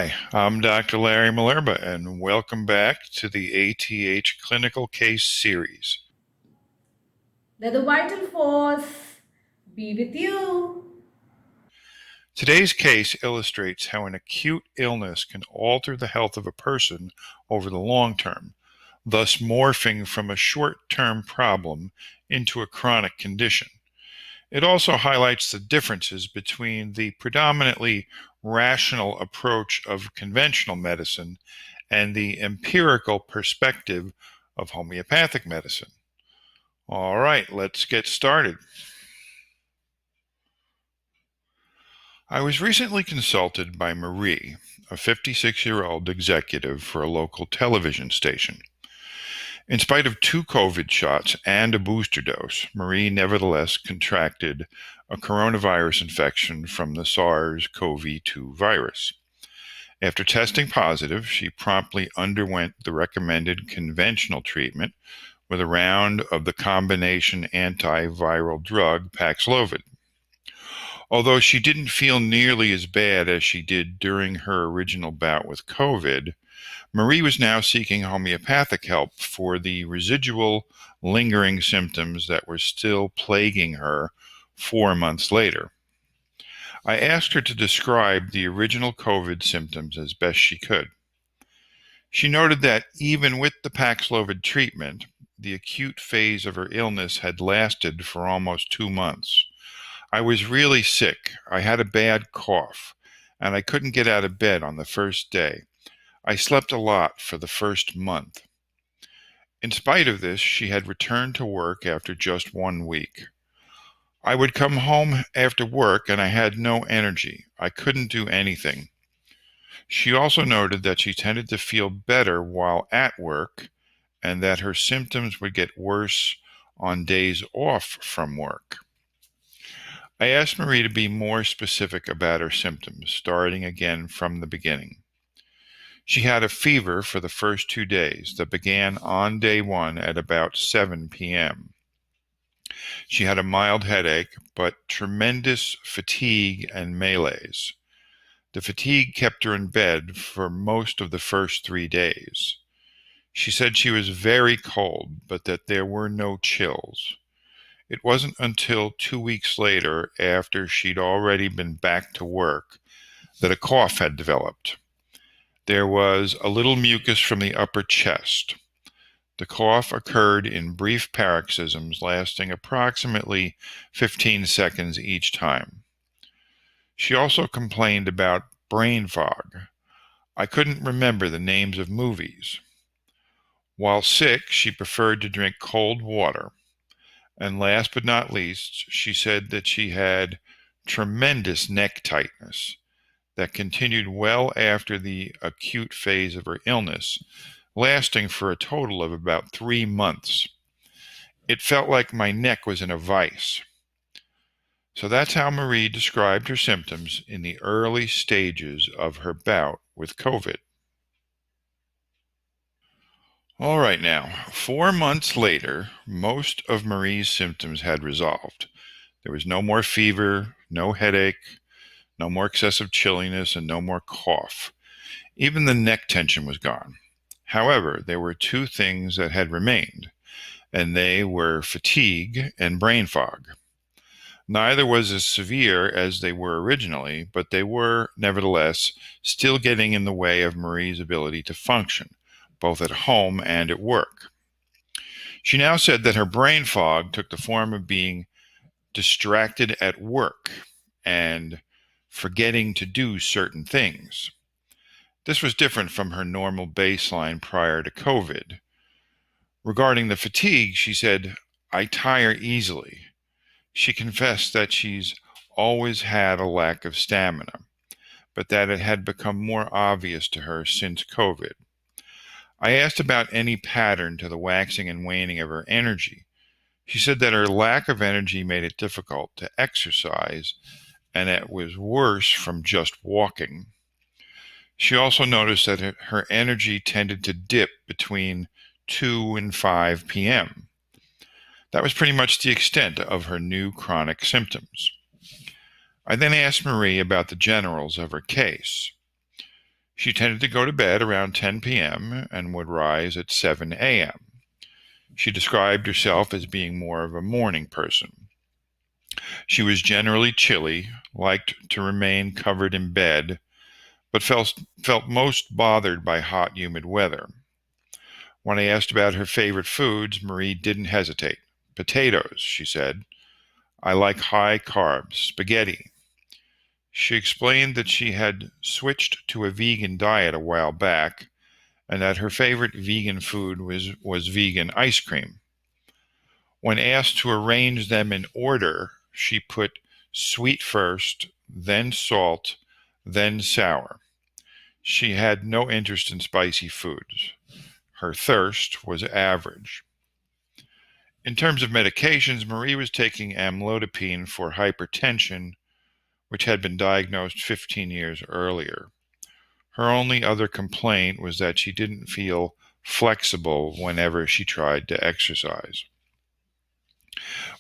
Hi, I'm Dr. Larry Malerba, and welcome back to the ATH Clinical Case Series. Let the vital force be with you. Today's case illustrates how an acute illness can alter the health of a person over the long term, thus morphing from a short-term problem into a chronic condition. It also highlights the differences between the predominantly rational approach of conventional medicine and the empirical perspective of homeopathic medicine. All right, let's get started. I was recently consulted by Marie, a 56-year-old executive for a local television station. In spite of 2 COVID shots and a booster dose, Marie nevertheless contracted a coronavirus infection from the SARS-CoV-2 virus. After testing positive, she promptly underwent the recommended conventional treatment with a round of the combination antiviral drug Paxlovid. Although she didn't feel nearly as bad as she did during her original bout with COVID, Marie was now seeking homeopathic help for the residual lingering symptoms that were still plaguing her 4 months later. I asked her to describe the original COVID symptoms as best she could. She noted that even with the Paxlovid treatment, the acute phase of her illness had lasted for almost 2 months. I was really sick. I had a bad cough, and I couldn't get out of bed on the first day. I slept a lot for the first month. In spite of this, she had returned to work after just 1 week. I would come home after work and I had no energy. I couldn't do anything. She also noted that she tended to feel better while at work and that her symptoms would get worse on days off from work. I asked Marie to be more specific about her symptoms, starting again from the beginning. She had a fever for the first 2 days that began on day 1 at about 7 p.m. She had a mild headache, but tremendous fatigue and malaise. The fatigue kept her in bed for most of the first 3 days. She said she was very cold, but that there were no chills. It wasn't until 2 weeks later, after she'd already been back to work, that a cough had developed. There was a little mucus from the upper chest. The cough occurred in brief paroxysms lasting approximately 15 seconds each time. She also complained about brain fog. I couldn't remember the names of movies. While sick, she preferred to drink cold water. And last but not least, she said that she had tremendous neck tightness that continued well after the acute phase of her illness, lasting for a total of about 3 months. It felt like my neck was in a vice. So that's how Marie described her symptoms in the early stages of her bout with COVID. All right, now, 4 months later, most of Marie's symptoms had resolved. There was no more fever, no headache, no more excessive chilliness, and no more cough. Even the neck tension was gone. However, there were 2 things that had remained, and they were fatigue and brain fog. Neither was as severe as they were originally, but they were, nevertheless, still getting in the way of Marie's ability to function, both at home and at work. She now said that her brain fog took the form of being distracted at work and forgetting to do certain things. This was different from her normal baseline prior to COVID. Regarding the fatigue, she said, "I tire easily." She confessed that she's always had a lack of stamina, but that it had become more obvious to her since COVID. I asked about any pattern to the waxing and waning of her energy. She said that her lack of energy made it difficult to exercise, and it was worse from just walking. She also noticed that her energy tended to dip between 2 and 5 p.m. That was pretty much the extent of her new chronic symptoms. I then asked Marie about the generals of her case. She tended to go to bed around 10 p.m. and would rise at 7 a.m. She described herself as being more of a morning person. She was generally chilly, liked to remain covered in bed, but felt most bothered by hot, humid weather. When I asked about her favorite foods, Marie didn't hesitate. Potatoes, she said. I like high carbs, spaghetti. She explained that she had switched to a vegan diet a while back and that her favorite vegan food was vegan ice cream. When asked to arrange them in order, she put sweet first, then salt, then sour. She had no interest in spicy foods. Her thirst was average. In terms of medications, Marie was taking amlodipine for hypertension, which had been diagnosed 15 years earlier. Her only other complaint was that she didn't feel flexible whenever she tried to exercise.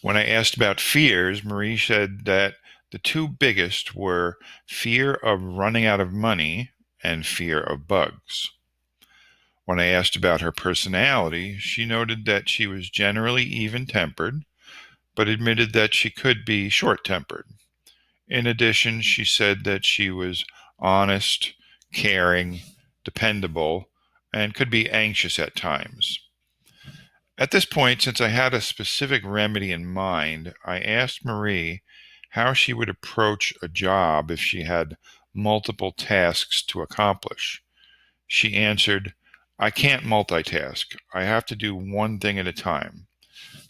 When I asked about fears, Marie said that the two biggest were fear of running out of money and fear of bugs. When I asked about her personality, she noted that she was generally even-tempered, but admitted that she could be short-tempered. In addition, she said that she was honest, caring, dependable, and could be anxious at times. At this point, since I had a specific remedy in mind, I asked Marie how she would approach a job if she had multiple tasks to accomplish. She answered, I can't multitask. I have to do one thing at a time.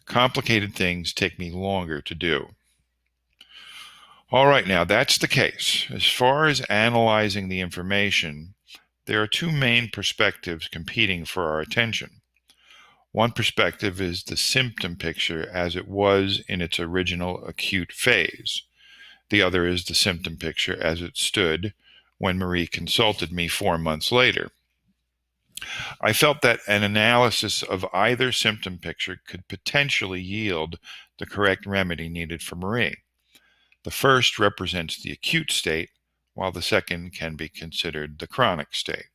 Complicated things take me longer to do. All right, now that's the case. As far as analyzing the information, there are two main perspectives competing for our attention. One perspective is the symptom picture as it was in its original acute phase. The other is the symptom picture as it stood when Marie consulted me 4 months later. I felt that an analysis of either symptom picture could potentially yield the correct remedy needed for Marie. The first represents the acute state, while the second can be considered the chronic state.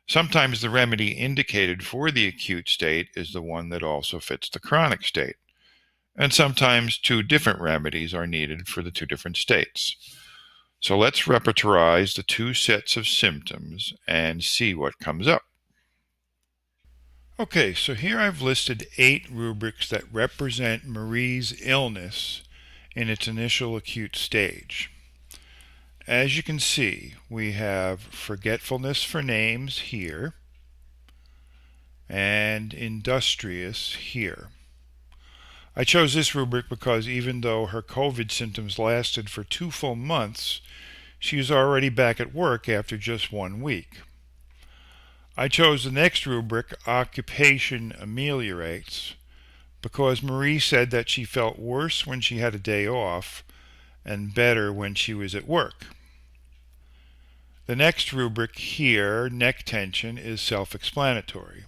Sometimes the remedy indicated for the acute state is the one that also fits the chronic state, and sometimes two different remedies are needed for the two different states. So let's repertoirize the two sets of symptoms and see what comes up. Okay, so here I've listed 8 rubrics that represent Marie's illness in its initial acute stage. As you can see, we have forgetfulness for names here and industrious here. I chose this rubric because even though her COVID symptoms lasted for 2 full months, she was already back at work after just 1 week. I chose the next rubric, occupation ameliorates, because Marie said that she felt worse when she had a day off and better when she was at work. The next rubric here, neck tension, is self-explanatory.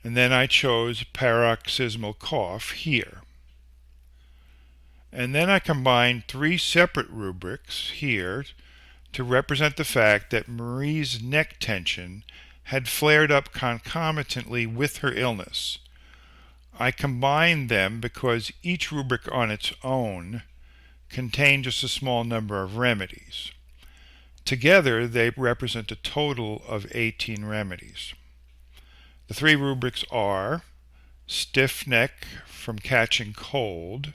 And then I chose paroxysmal cough here. And then I combined 3 separate rubrics here to represent the fact that Marie's neck tension had flared up concomitantly with her illness. I combined them because each rubric on its own contained just a small number of remedies. Together, they represent a total of 18 remedies. The 3 rubrics are stiff neck from catching cold,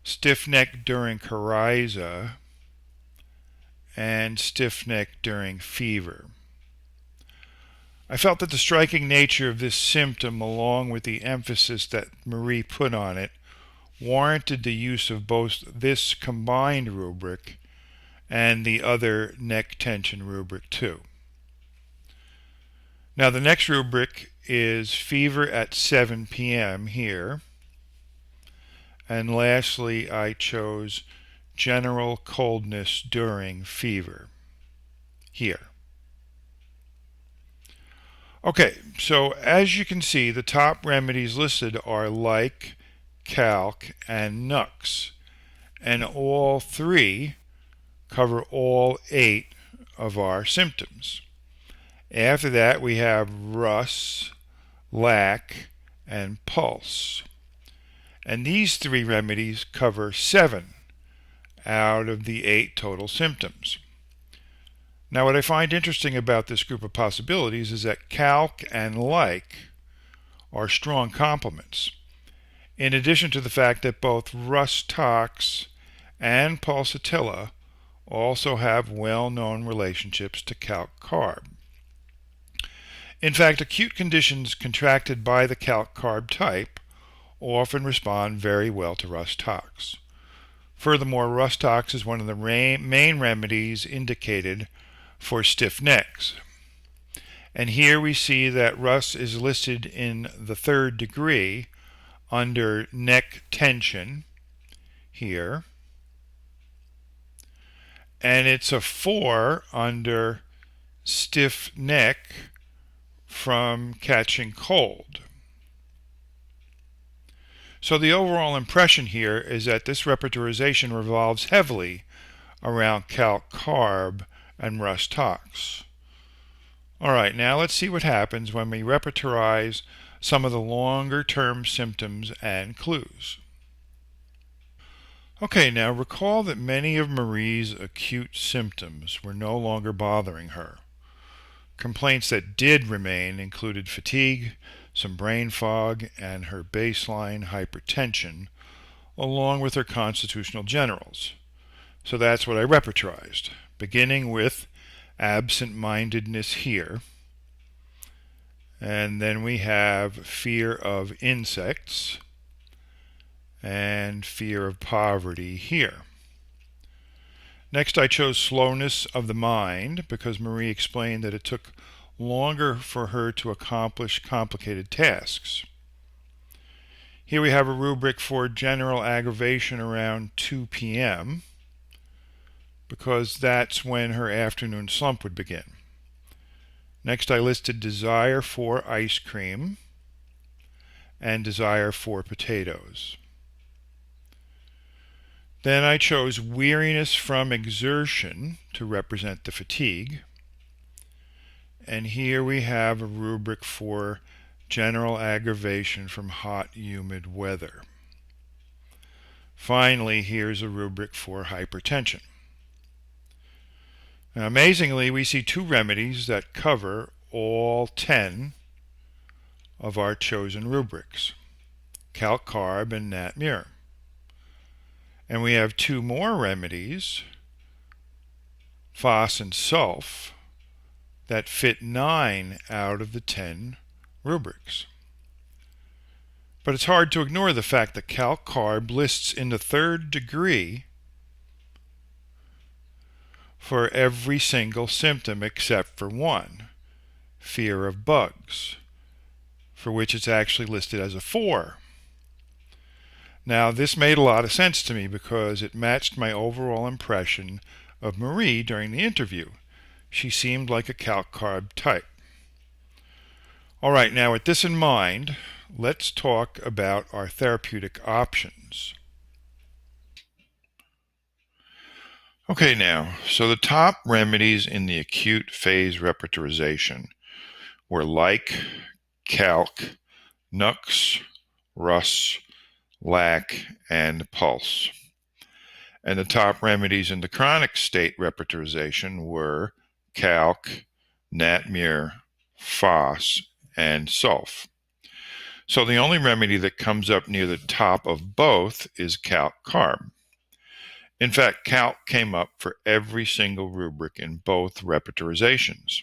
stiff neck during coryza, and stiff neck during fever. I felt that the striking nature of this symptom, along with the emphasis that Marie put on it, warranted the use of both this combined rubric and the other neck tension rubric too. Now the next rubric is fever at 7 p.m. here. And lastly, I chose general coldness during fever here. Okay, so as you can see, the top remedies listed are like, calc, and nux, and all 3 cover all 8 of our symptoms. After that, we have rus, lack, and pulse. And these 3 remedies cover 7 out of the 8 total symptoms. Now, what I find interesting about this group of possibilities is that calc and like are strong complements, in addition to the fact that both rus tox and pulsatilla also have well-known relationships to calc carb. In fact, acute conditions contracted by the calc carb type often respond very well to rus tox. Furthermore, rus tox is one of the main remedies indicated for stiff necks. And here we see that rus is listed in the 3rd degree under neck tension here. And it's a 4 under stiff neck from catching cold. So the overall impression here is that this repertorization revolves heavily around calc carb and rus tox. Alright, now let's see what happens when we repertorize some of the longer term symptoms and clues. Okay, now recall that many of Marie's acute symptoms were no longer bothering her. Complaints that did remain included fatigue, some brain fog, and her baseline hypertension, along with her constitutional generals. So that's what I repertorized, beginning with absent-mindedness here. And then we have fear of insects and fear of poverty here. Next, I chose slowness of the mind because Marie explained that it took longer for her to accomplish complicated tasks. Here we have a rubric for general aggravation around 2 p.m. because that's when her afternoon slump would begin. Next, I listed desire for ice cream and desire for potatoes. Then I chose weariness from exertion to represent the fatigue. And here we have a rubric for general aggravation from hot, humid weather. Finally, here's a rubric for hypertension. Now, amazingly, we see 2 remedies that cover all 10 of our chosen rubrics, calc carb and nat mir. And we have 2 more remedies, phos and sulf, that fit 9 out of the 10 rubrics. But it's hard to ignore the fact that calc carb lists in the 3rd degree for every single symptom except for one, fear of bugs, for which it's actually listed as a 4. Now, this made a lot of sense to me because it matched my overall impression of Marie during the interview. She seemed like a calc carb type. All right, now with this in mind, let's talk about our therapeutic options. Okay, now, so the top remedies in the acute phase repertorization were like, calc, nux, rus, lack, and pulse. And the top remedies in the chronic state repertorization were calc, nat mir, phos, and sulf. So the only remedy that comes up near the top of both is calc carb. In fact, calc came up for every single rubric in both repertorizations.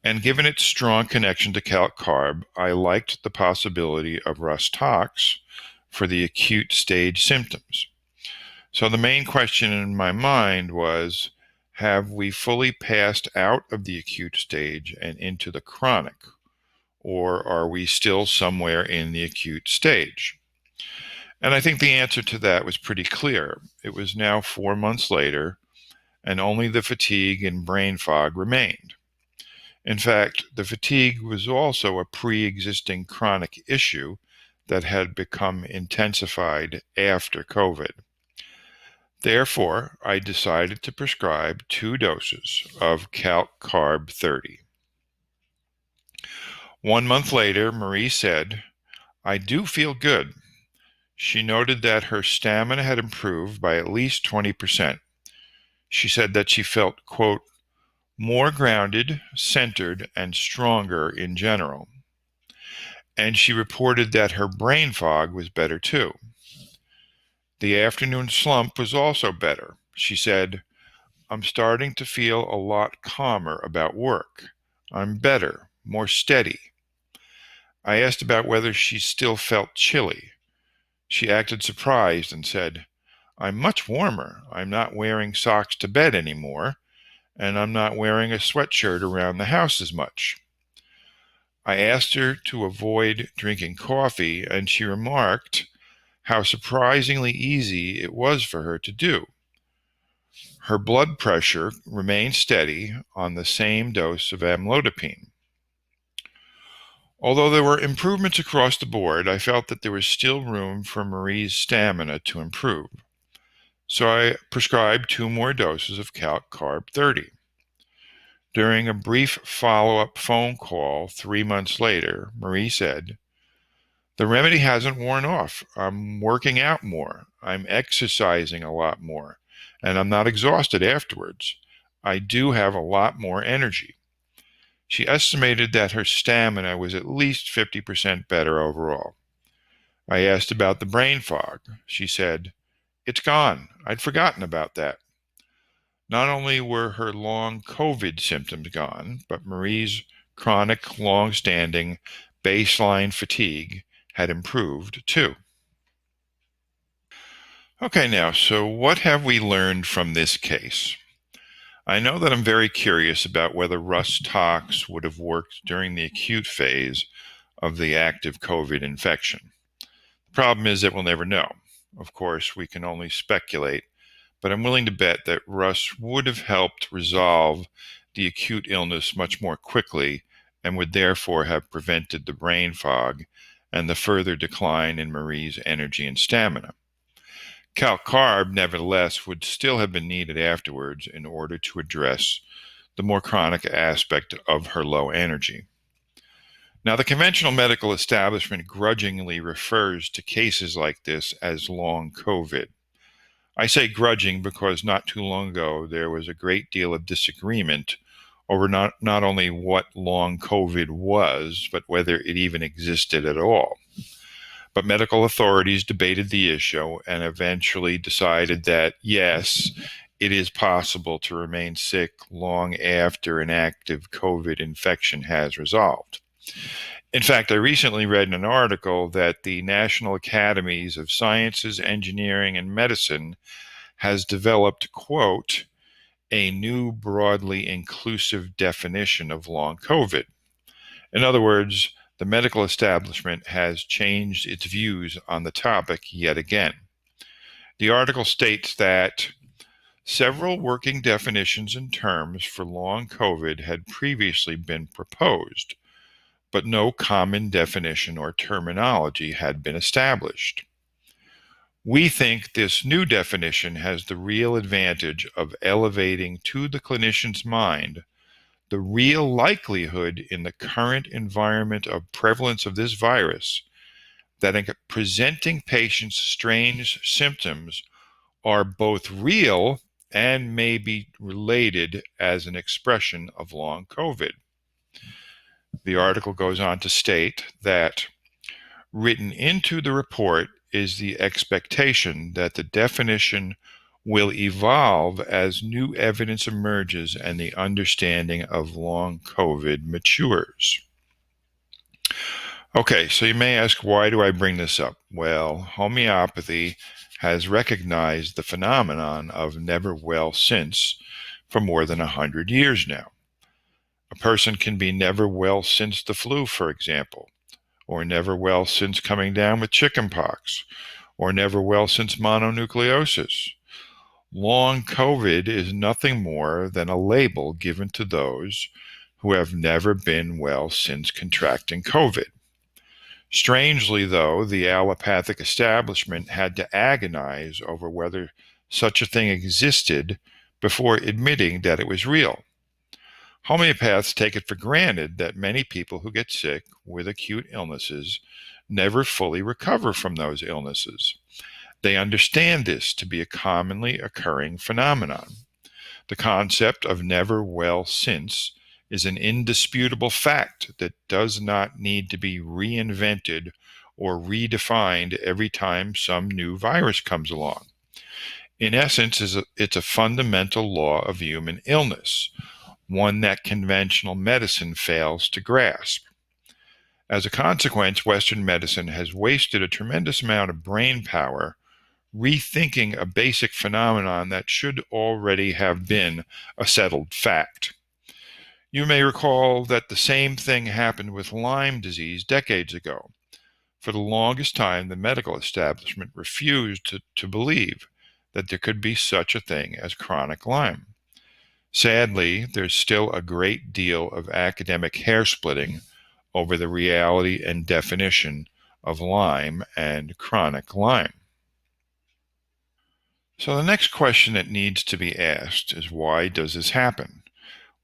And given its strong connection to calc carb, I liked the possibility of rus tox for the acute stage symptoms. So the main question in my mind was, have we fully passed out of the acute stage and into the chronic? Or are we still somewhere in the acute stage? And I think the answer to that was pretty clear. It was now 4 months later, and only the fatigue and brain fog remained. In fact, the fatigue was also a pre-existing chronic issue that had become intensified after COVID. Therefore, I decided to prescribe 2 doses of Calc Carb 30. 1 month later, Marie said, "I do feel good." She noted that her stamina had improved by at least 20%. She said that she felt, quote, more grounded, centered, and stronger in general. And she reported that her brain fog was better too. The afternoon slump was also better. She said, "I'm starting to feel a lot calmer about work. I'm better, more steady." I asked about whether she still felt chilly. She acted surprised and said, "I'm much warmer. I'm not wearing socks to bed anymore, and I'm not wearing a sweatshirt around the house as much." I asked her to avoid drinking coffee, and she remarked how surprisingly easy it was for her to do. Her blood pressure remained steady on the same dose of amlodipine. Although there were improvements across the board, I felt that there was still room for Marie's stamina to improve. So I prescribed 2 more doses of Calc Carb 30. During a brief follow-up phone call 3 months later, Marie said, "The remedy hasn't worn off. I'm working out more. I'm exercising a lot more, and I'm not exhausted afterwards. I do have a lot more energy." She estimated that her stamina was at least 50% better overall. I asked about the brain fog. She said, "It's gone. I'd forgotten about that." Not only were her long COVID symptoms gone, but Marie's chronic, long-standing baseline fatigue had improved too. Okay, now, so what have we learned from this case? I know that I'm very curious about whether Rus tox would have worked during the acute phase of the active COVID infection. The problem is that we'll never know. Of course, we can only speculate, but I'm willing to bet that Rus would have helped resolve the acute illness much more quickly and would therefore have prevented the brain fog and the further decline in Marie's energy and stamina. Calcarb, nevertheless, would still have been needed afterwards in order to address the more chronic aspect of her low energy. Now, the conventional medical establishment grudgingly refers to cases like this as long COVID. I say grudging because not too long ago there was a great deal of disagreement over not only what long COVID was, but whether it even existed at all. But medical authorities debated the issue and eventually decided that, yes, it is possible to remain sick long after an active COVID infection has resolved. In fact, I recently read in an article that the National Academies of Sciences, Engineering, and Medicine has developed, quote, "a new broadly inclusive definition of long COVID." In other words, the medical establishment has changed its views on the topic yet again. The article states that several working definitions and terms for long COVID had previously been proposed, but no common definition or terminology had been established. We think this new definition has the real advantage of elevating to the clinician's mind the real likelihood in the current environment of prevalence of this virus that in presenting patients strange symptoms are both real and may be related as an expression of long COVID. The article goes on to state that written into the report is the expectation that the definition will evolve as new evidence emerges and the understanding of long COVID matures. Okay, so you may ask, why do I bring this up? Well, homeopathy has recognized the phenomenon of never well since for more than 100 years now. A person can be never well since the flu, for example, or never well since coming down with chickenpox, or never well since mononucleosis. Long COVID is nothing more than a label given to those who have never been well since contracting COVID. Strangely, though, the allopathic establishment had to agonize over whether such a thing existed before admitting that it was real. Homeopaths take it for granted that many people who get sick with acute illnesses never fully recover from those illnesses. They understand this to be a commonly occurring phenomenon. The concept of never well since is an indisputable fact that does not need to be reinvented or redefined every time some new virus comes along. In essence, it's a fundamental law of human illness, one that conventional medicine fails to grasp. As a consequence, Western medicine has wasted a tremendous amount of brain power rethinking a basic phenomenon that should already have been a settled fact. You may recall that the same thing happened with Lyme disease decades ago. For the longest time, the medical establishment refused to believe that there could be such a thing as chronic Lyme. Sadly, there's still a great deal of academic hair splitting over the reality and definition of Lyme and chronic Lyme. So the next question that needs to be asked is, why does this happen?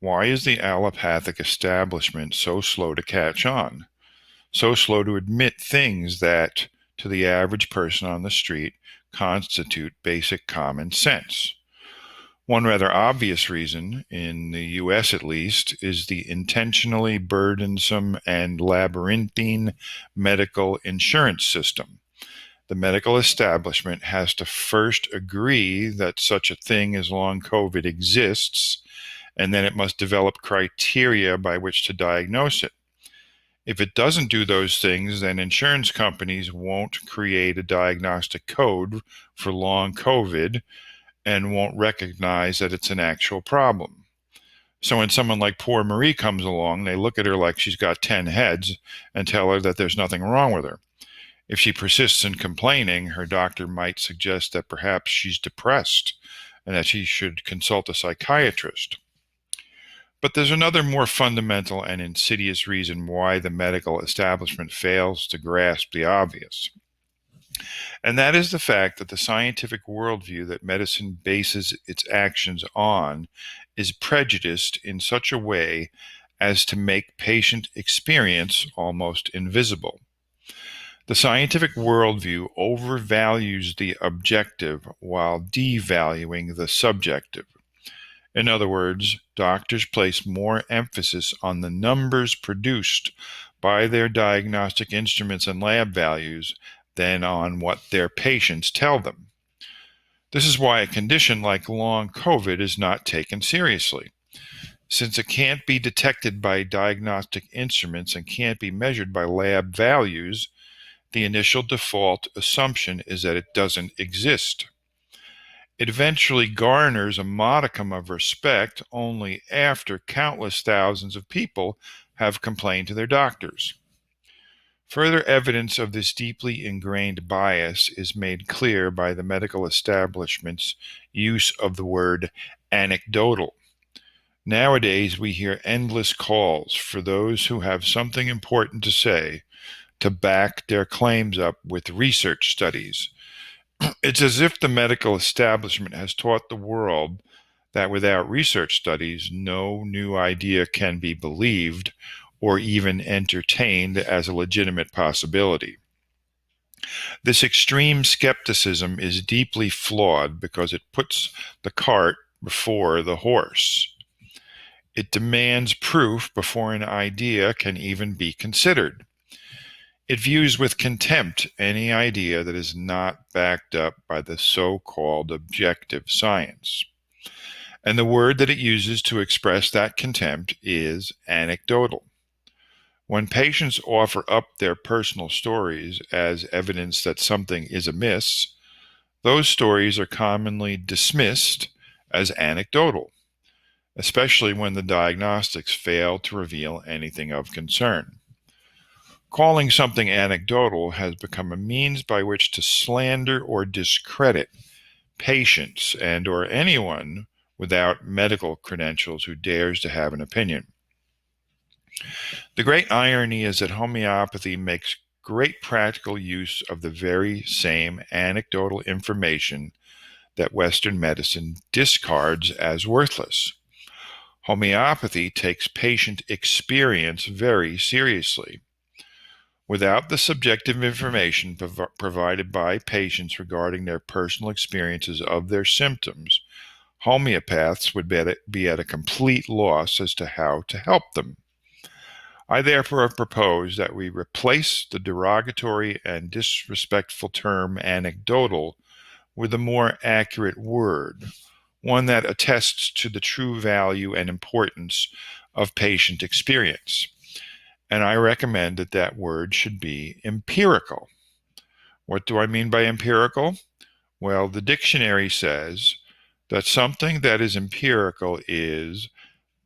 Why is the allopathic establishment so slow to catch on, so slow to admit things that, to the average person on the street, constitute basic common sense? One rather obvious reason, in the US at least, is the intentionally burdensome and labyrinthine medical insurance system. The medical establishment has to first agree that such a thing as long COVID exists, and then it must develop criteria by which to diagnose it. If it doesn't do those things, then insurance companies won't create a diagnostic code for long COVID and won't recognize that it's an actual problem. So when someone like poor Marie comes along, they look at her like she's got 10 heads and tell her that there's nothing wrong with her. If she persists in complaining, her doctor might suggest that perhaps she's depressed and that she should consult a psychiatrist. But there's another more fundamental and insidious reason why the medical establishment fails to grasp the obvious. And that is the fact that the scientific worldview that medicine bases its actions on is prejudiced in such a way as to make patient experience almost invisible. The scientific worldview overvalues the objective while devaluing the subjective. In other words, doctors place more emphasis on the numbers produced by their diagnostic instruments and lab values than on what their patients tell them. This is why a condition like long COVID is not taken seriously. Since it can't be detected by diagnostic instruments and can't be measured by lab values, the initial default assumption is that it doesn't exist. It eventually garners a modicum of respect only after countless thousands of people have complained to their doctors. Further evidence of this deeply ingrained bias is made clear by the medical establishment's use of the word anecdotal. Nowadays, we hear endless calls for those who have something important to say to back their claims up with research studies. It's as if the medical establishment has taught the world that without research studies, no new idea can be believed or even entertained as a legitimate possibility. This extreme skepticism is deeply flawed because it puts the cart before the horse. It demands proof before an idea can even be considered. It views with contempt any idea that is not backed up by the so-called objective science. And the word that it uses to express that contempt is anecdotal. When patients offer up their personal stories as evidence that something is amiss, those stories are commonly dismissed as anecdotal, especially when the diagnostics fail to reveal anything of concern. Calling something anecdotal has become a means by which to slander or discredit patients and or anyone without medical credentials who dares to have an opinion. The great irony is that homeopathy makes great practical use of the very same anecdotal information that Western medicine discards as worthless. Homeopathy takes patient experience very seriously. Without the subjective information provided by patients regarding their personal experiences of their symptoms, homeopaths would be at a complete loss as to how to help them. I therefore propose that we replace the derogatory and disrespectful term anecdotal with a more accurate word, one that attests to the true value and importance of patient experience. And I recommend that that word should be empirical. What do I mean by empirical? Well, the dictionary says that something that is empirical is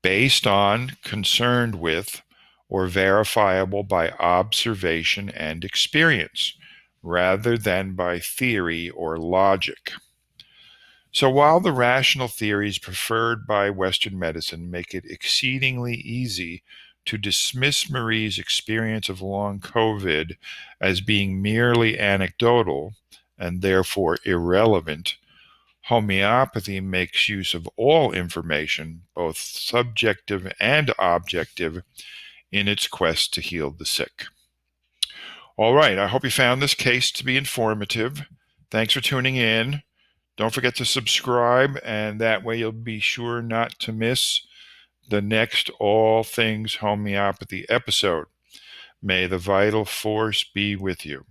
based on, concerned with, or verifiable by observation and experience, rather than by theory or logic. So while the rational theories preferred by Western medicine make it exceedingly easy to dismiss Marie's experience of long COVID as being merely anecdotal and therefore irrelevant, homeopathy makes use of all information, both subjective and objective, in its quest to heal the sick. All right, I hope you found this case to be informative. Thanks for tuning in. Don't forget to subscribe, and that way you'll be sure not to miss the next All Things Homeopathy episode. May the vital force be with you.